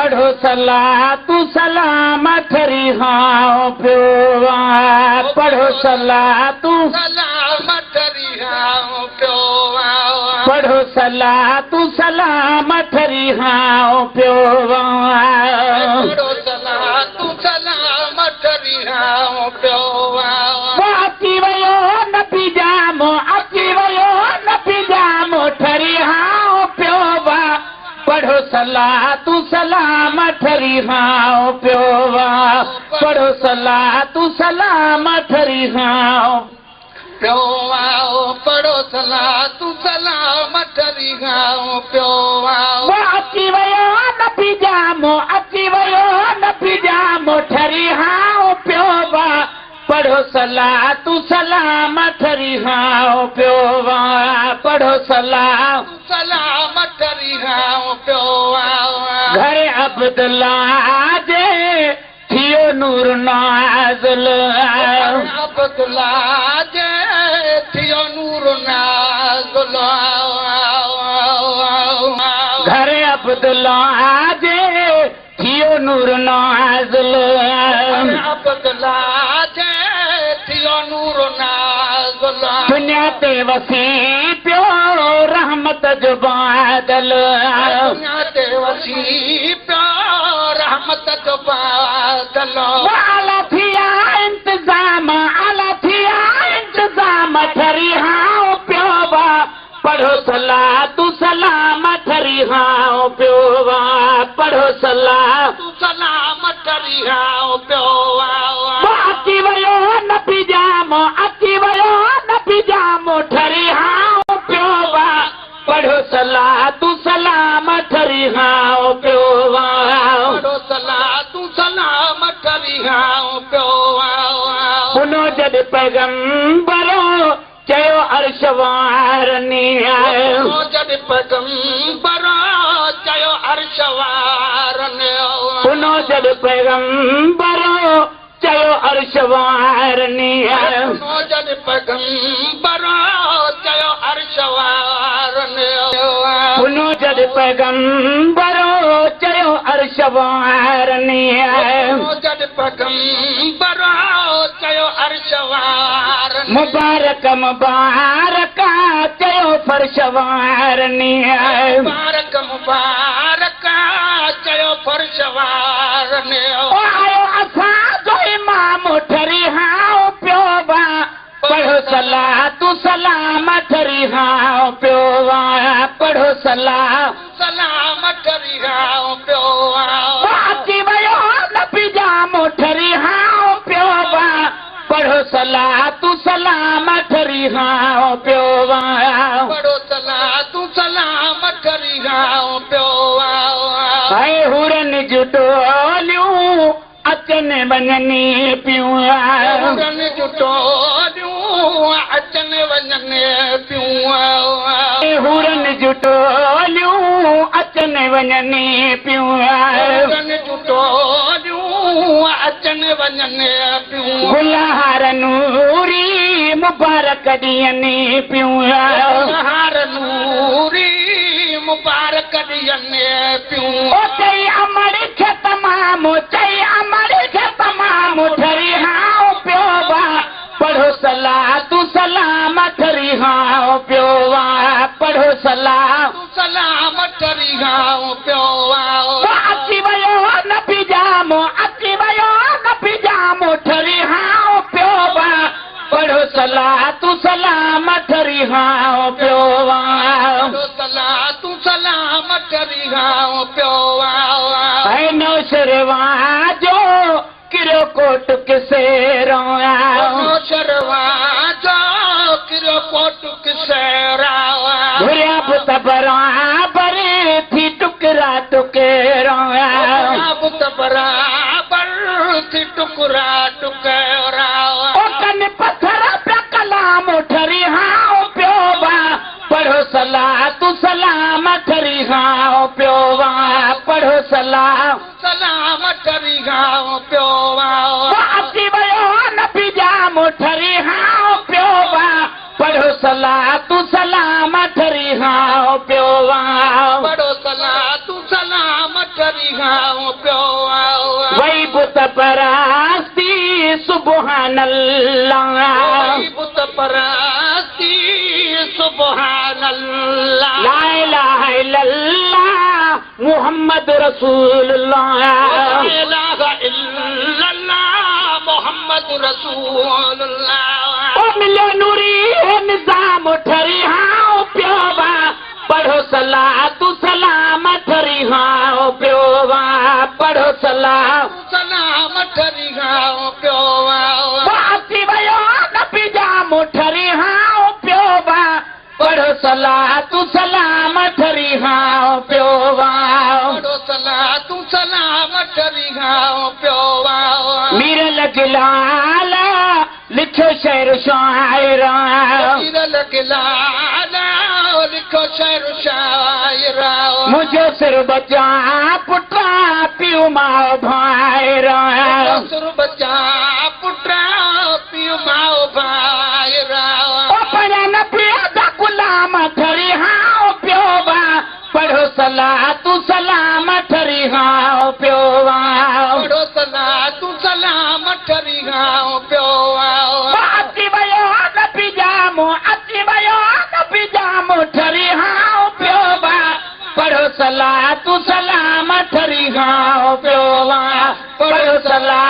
पढ़ो सलातु सलामत रिहाओ पियो पढ़ो सलातु सलामत रिहाओ पियो पढ़ो सलातु सलामत रिहाओ पियो पढ़ो सलातु सलामत रिहाओ पियो अची वियो नबी जामो अची वियो नबी जामो ठरिहाओ पियो पढ़ो सलातु सलामत रिहाओ पियो पढ़ो सलातु सलामत रिहाओ पियो पढ़ो सलातु सलामत रिहाओ पियो अची वियो नबी जामो अची वियो नबी जामो ठरिहाओ पियो पढ़ो सलातु सलामत रिहाओ पियो पढ़ो सलामत रिहाओ पियो घर अब्दुल्ला जे थियो नूर नाज़िल अब्दुल्ला जे थियो नूर नाज़िल घर अब्दुल्ला जे थियो नूर नाज़िल अब्दुल्ला जे थियो नूर नाज़िल दुनिया ते वसी पियो रहमत जो बादल दुनिया ते वसी पियो रहमत जो बादल आला थिया इंतजाम ठरिहाओ पियो पढ़ो सलातु सलामत रिहाओ पियो पढ़ो सलातु सलामत रिहाओ पियो अची वियो नबी जामो अची वियो नबी जामो ठरिहाओ पियो पढ़ो सलातु सलामत रिहाओ पियो पढ़ो सलातु सलामत रिहाओ पियो उनो जॾ पैगंबरो चयो अर्श वारनी जॾ पैगंबर चयो अर्श वारनि उनो जॾ पैगंबरो चयो अर्श वारनी जॾ पैगंबर चयो अर्श वारनि उनो जॾ पैगंबरो चयो अर्श वारनी जॾ पैगंबर चयो अर्श वारनि मुबारक मुबारक चयो फर्श वारनी मुबारक मुबारक चयो फर्श वारनि आयो असांजो इमाम ठरिहाओ पियो पढ़ो सलातु सलामत रिहाओ पियो पढ़ो सलामत रिहाओ पियो अची वियो नबी जामो ठरिहाओ पियो पढ़ो सलातु सलामत रिहाओ पियो पढ़ो सलातु सलामत रिहाओ पियो ऐं हुरन जूं टोलियूं अचनि वञनि पियूं हुरन जूं टोलियूं अचनि वञनि पियूं हुरन जूं टोलियूं अचनि वञनि पियूं हुरन जूं टोलियूं अचनि वञनि पियूं गुलहार नूरी मुबारक ॾियनि पियूं गुलहार नूरी मुबारक ॾियनि पियूं चई अमर खे तमामु ठरिहाओ पियो पढ़ो सलातु सलामत रिहाओ पियो पढ़ो सलामत रिहाओ पियो अची वियो नबी जामो ठरिहाओ पियो पढ़ो सलातु सलामत रिहाओ पियो सलातु सलामत रिहाओ पियो ऐं नौशरवा जो किरो कोट किसे रोया नौशरवा जो किरो कोट किसे रोया घुरिया बुत बराबर थी टुकरा टुकेरोया बुत बराबर थी टुकरा टुकेरा कन पत्थर पे कलाम ठरिहाओ पियो पढ़ो सलातु सलामत रिहाओ पियो पढ़ो सलामत रिहाओ पियो अची वियो नबी जामो ठरिहाओ पियो पढ़ो सलातु सलामत रिहाओ पियो पढ़ो सलातु सलामत ठरी खाऊं पियो वही बुत परस्ती सुबहान अल्लाह वही बुत परस्ती सुभान अल्लाह ला इलाहा इल्लल्लाह मुहम्मद रसूलुल्लाह ला इलाहा इल्लल्लाह मोहम्मद रसूलुल्लाह ओ मिलो नूरी है निजाम ठरी हाओ प्योवा पढ़ो सलातु सलाम ठरी हाओ प्योवा पढ़ो सलाम सलाम ठरी खाऊं पियो वासी वयो नबी जाम ठरी हाओ प्योवा पढ़ो सलातु सलाम ठरी हाओ प्योवा पढ़ो सलाह तू सलाम ठरी खाऊं पियो मीर लगलाल लिखो शेर शायर लिखो शेर शायर मुझे सिर बचा पुत्रा पियो माओ भाईरा सुर बचा पुत्रा पियो माओ भाईरा ओ पढ़ा न पिया गुलाम ठरी हाओ प्योवा पढ़ो सलातु सलाम ठरी हाओ प्योवा पढ़ो सलाह तू सलाम ठरी खाऊं पियो अची वयो नबी जामो अची वयो नबी जामो ठरी हाओ प्योवा पढ़ो सलातु सलाम ठरी हाओ प्योवा पढ़ो सलातु